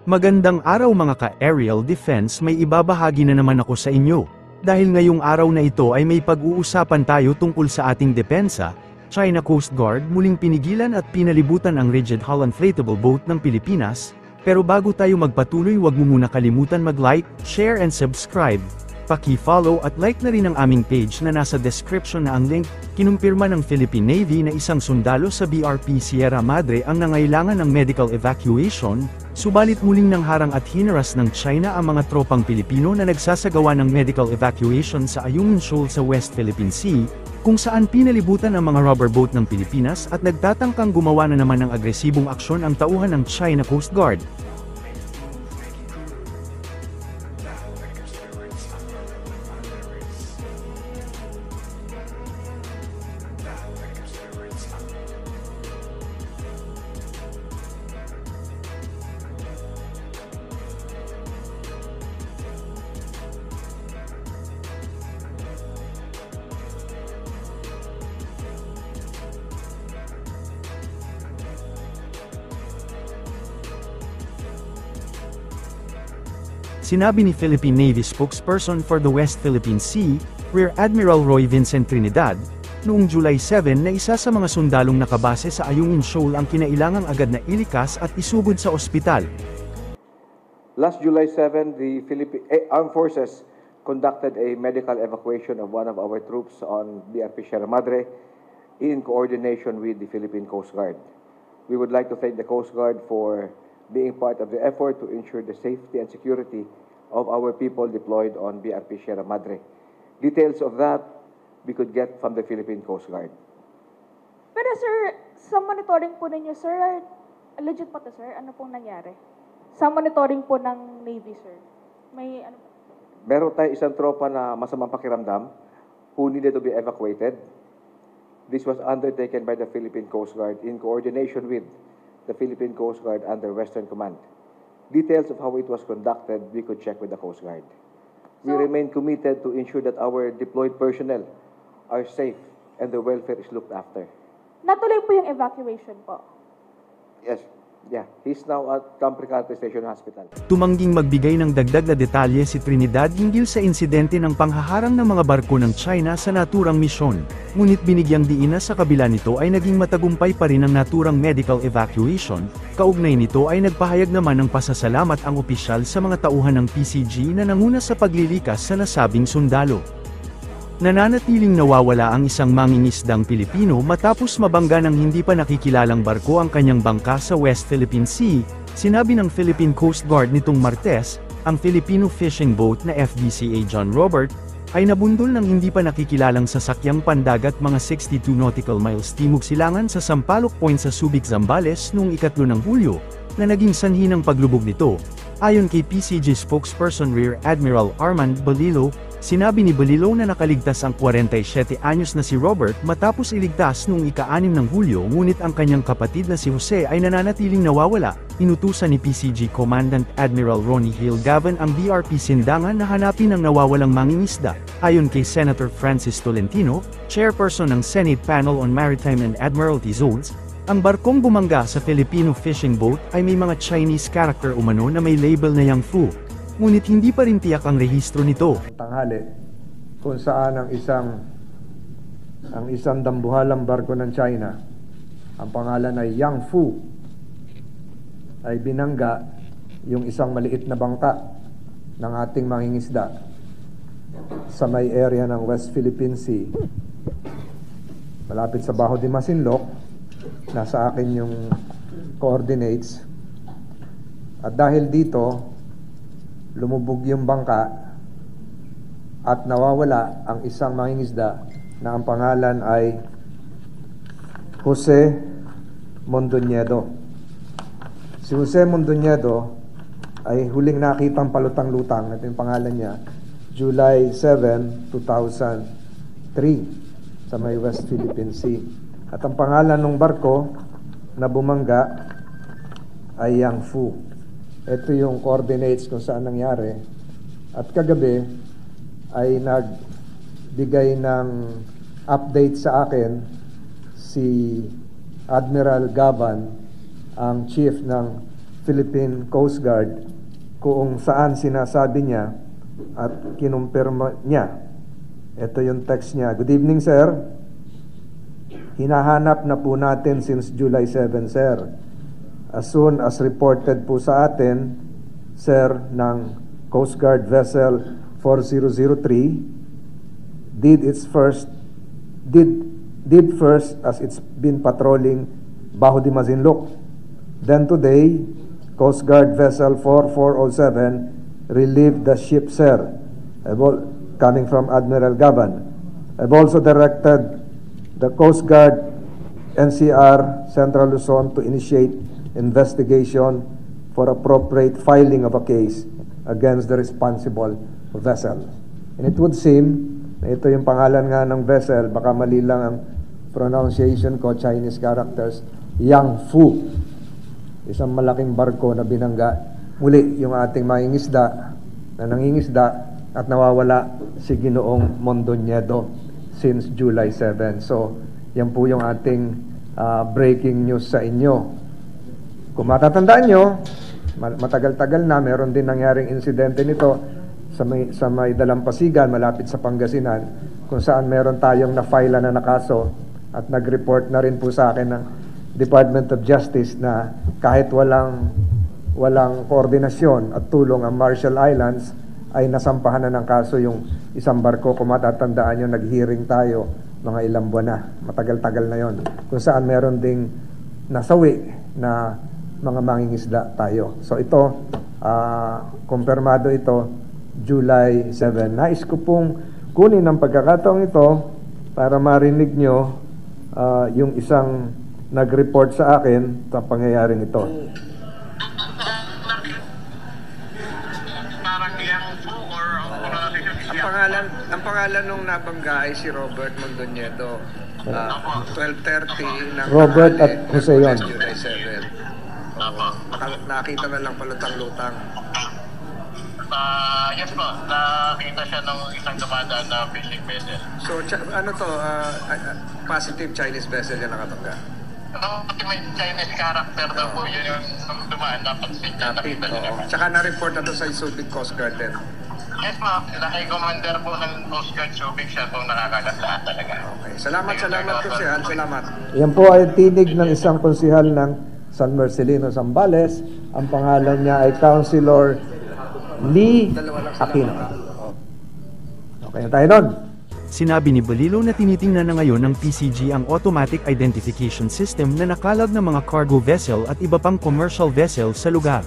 Magandang araw mga ka-aerial defense, may ibabahagi na naman ako sa inyo. Dahil ngayong araw na ito ay may pag-uusapan tayo tungkol sa ating depensa, China Coast Guard muling pinigilan at pinalibutan ang rigid hull inflatable boat ng Pilipinas. Pero bago tayo magpatuloy, huwag mo muna kalimutan mag-like, share and subscribe. Paki-follow at like na rin ang aming page na nasa description na ang link. Kinumpirma ng Philippine Navy na isang sundalo sa BRP Sierra Madre ang nangailangan ng medical evacuation, subalit muling nangharang at hinaras ng China ang mga tropang Pilipino na nagsasagawa ng medical evacuation sa Ayungin Shoal sa West Philippine Sea, kung saan pinalibutan ang mga rubber boat ng Pilipinas at nagtatangkang gumawa na naman ng agresibong aksyon ang tauhan ng China Coast Guard. Sinabi ni Philippine Navy spokesperson for the West Philippine Sea, Rear Admiral Roy Vincent Trinidad, noong July 7 na isa sa mga sundalong nakabase sa Ayungin Shoal ang kinailangang agad na ilikas at isugod sa ospital. Last July 7, the Philippine Armed Forces conducted a medical evacuation of one of our troops on BRP Sierra Madre in coordination with the Philippine Coast Guard. We would like to thank the Coast Guard for being part of the effort to ensure the safety and security of our people deployed on BRP Sierra Madre. Details of that we could get from the Philippine Coast Guard. Pero sir, sa monitoring po ninyo, sir, legit po to sir, ano pong nangyari? Sa monitoring po ng Navy, sir, may ano po? Meron tayo isang tropa na masamang pakiramdam who needed to be evacuated. This was undertaken by the Philippine Coast Guard in coordination with the Philippine Coast Guard under Western Command. Details of how it was conducted, we could check with the Coast Guard. We remain committed to ensure that our deployed personnel are safe and the welfare is looked after. Natuloy po yung evacuation po? Yes, yeah. He's now at Camp Recarte Station Hospital. Tumangging magbigay ng dagdag na detalye si Trinidad hinggil sa insidente ng panghaharang ng mga barko ng China sa naturang misyon. Ngunit binigyang diin na sa kabila nito ay naging matagumpay pa rin ang naturang medical evacuation. Kaugnay nito ay nagpahayag naman ng pasasalamat ang opisyal sa mga tauhan ng PCG na nanguna sa paglilikas sa nasabing sundalo. Nananatiling nawawala ang isang mangingisdang Pilipino matapos mabangga ng hindi pa nakikilalang barko ang kanyang bangka sa West Philippine Sea. Sinabi ng Philippine Coast Guard nitong Martes, ang Filipino fishing boat na FDCA John Robert, ay nabundol ng hindi pa nakikilalang sasakyang pandagat mga 62 nautical miles timog silangan sa Sampaloc Point sa Subic, Zambales noong 3 ng Hulyo, na naging sanhi ng paglubog nito. Ayon kay PCG spokesperson Rear Admiral Armand Balilo, sinabi ni Balilo na nakaligtas ang 47 anyos na si Robert matapos iligtas noong 6 ng Hulyo, ngunit ang kanyang kapatid na si Jose ay nananatiling nawawala. Inutusan ni PCG Commandant Admiral Ronnie Hale Gavan ang BRP Sindangan na hanapin ang nawawalang mangingisda. Ayon kay Senator Francis Tolentino, chairperson ng Senate Panel on Maritime and Admiralty Zones, ang barkong bumangga sa Filipino fishing boat ay may mga Chinese character umano na may label na Yang Fu. Ngunit hindi pa rin tiyak ang rehistro nito. Tanghali kung saan ang isang dambuhalang barko ng China, ang pangalan ay Yang Fu, ay binangga yung isang maliit na bangka ng ating mangingisda sa may area ng West Philippine Sea, malapit sa Bajo de Masinloc. Nasa akin yung coordinates, at dahil dito lumubog yung bangka at nawawala ang isang mangingisda na ang pangalan ay Jose Mondoñedo. Si Jose Mondoñedo ay huling nakitang palutang-lutang, ito yung pangalan niya, July 7, 2003 sa may West Philippine Sea. At ang pangalan ng barko na bumangga ay Yang Fu. Ito yung coordinates kung saan nangyari. At kagabi ay nagbigay ng update sa akin si Admiral Gavan, ang chief ng Philippine Coast Guard kung saan sinasabi niya at kinumpirma niya. Ito yung text niya. Good evening, sir. Hinahanap na po natin since July 7, sir. As soon as reported po sa atin, sir, ng Coast Guard vessel 4003 did first as it's been patrolling Bajo de Masinloc. Then today, Coast Guard vessel 4407 relieved the ship, sir, coming from Admiral Gaban. I've also directed the Coast Guard NCR Central Luzon to initiate investigation for appropriate filing of a case against the responsible vessel. And it would seem na ito yung pangalan nga ng vessel, baka mali lang ang pronunciation ko, Chinese characters, Yang Fu. Isang malaking barko na binangga. Muli, yung ating mangingisda na nangingisda at nawawala si Ginoong Mondoñedo since July 7. So, yan po yung ating breaking news sa inyo. Kung matatandaan nyo, matagal-tagal na, meron din nangyaring insidente nito sa may Dalampasigan, malapit sa Pangasinan, kung saan meron tayong na-file na kaso at nag-report na rin po sa akin ng Department of Justice na kahit walang koordinasyon at tulong ang Marshall Islands, ay nasampahan na ng kaso yung isang barko. Kung matatandaan nyo, nag-hearing tayo mga ilang buwan na, matagal-tagal na yon, kung saan meron ding nasawi na mga mangingisda tayo. So ito, kumpirmado ito, July 7. Nais ko pong kunin ang pagkakataong ito para marinig nyo yung isang nag-report sa akin sa pangyayaring ito. Ang pangalan nung nabangga ay si Robert Mondoñedo. 12:30 ng Robert at Jose yun. July 7. Nakita na lang palutang-lutang. Yes po, nakita siya ng isang dumadaan na fishing vessel. So, ano to, positive Chinese vessel yan nakatangga? May Chinese character daw po, yun yung dumaan, dapat siya nakita niya naman. Tsaka na-report na to sa Subic Coast Guard din. Yes po, dahil commander po ng Coast Guard Subic, siya po nakakagat lahat talaga. Okay, salamat konsehal, salamat. Yan po ay tinig ng isang konsehal ng San Marcelino, Zambales. Ang pangalan niya ay Councilor Lee Aquino. Okay na tayo nun. Sinabi ni Balilo na tinitingnan na ngayon ng PCG ang automatic identification system na nakalab ng mga cargo vessel at iba pang commercial vessel sa lugar.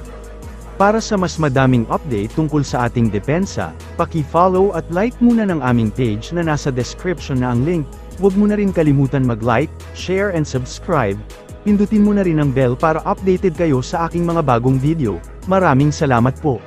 Para sa mas madaming update tungkol sa ating depensa, paki-follow at like muna ng aming page na nasa description na ang link. Huwag mo na rin kalimutan mag-like, share and subscribe. Pindutin mo na rin ang bell para updated kayo sa aking mga bagong video. Maraming salamat po.